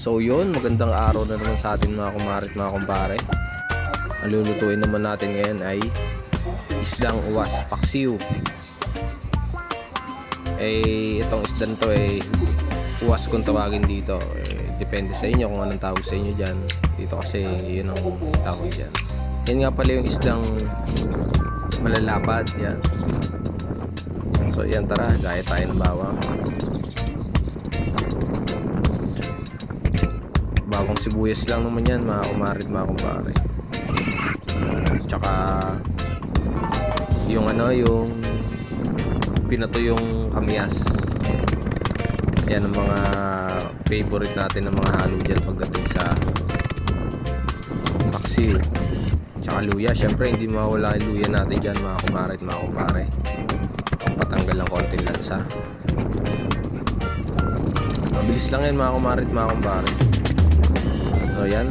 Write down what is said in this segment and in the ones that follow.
So yun, magandang araw na naman sa atin mga kumare at mga kumpare. Ang lulutuin naman natin ngayon ay isdang uwas, paksiw. Itong isdan to uwas kung tawagin dito. Depende sa inyo kung anong tawag sa inyo dyan. Dito kasi yun ang tawag dyan. Yan nga pala yung isdang malalapad. Yan. So yan, tara, gaya tayo ng bawang. Bawang sibuyas lang naman yan mga kumare at mga kumpare. Tsaka yung yung pinato yung kamyas. Yan ang mga favorite natin ng mga halo dyan pagdating sa paksiw. Tsaka luya, syempre hindi mawala yung luya natin dyan mga kumare at mga kumpare. Patanggal ng konting lansa. Mabilis lang yan mga kumare at mga kumpare. So yan,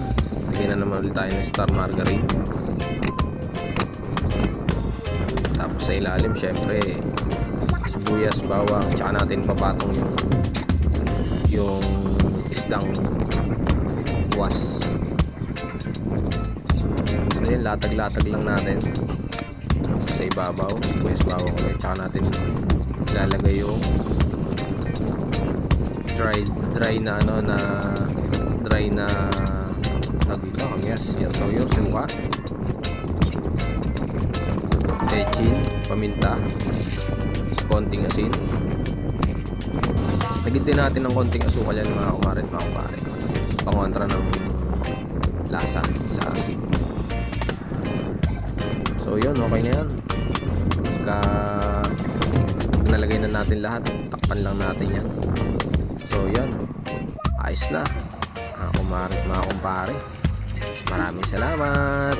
bigyan na naman ulit tayo ng star margarine. Tapos sa ilalim syempre sibuyas, bawang, tsaka natin papatong yung isdang uwas. So yan, latag-latag lang natin sa ibabaw, sibuyas, bawang ulit. Tsaka natin ilalagay yung dry na dito, kamyas. Yan, soyo, simuka, echin, paminta, konting asin. Lagyan din natin ng konting asukal yan mga kumare at mga kumpare, pangontra ng lasa sa asin. So yun, okay na yan. Pagka nalagay na natin lahat, takpan lang natin yan. So yan, ayos na mga kumare at mga kumpare. Maraming salamat.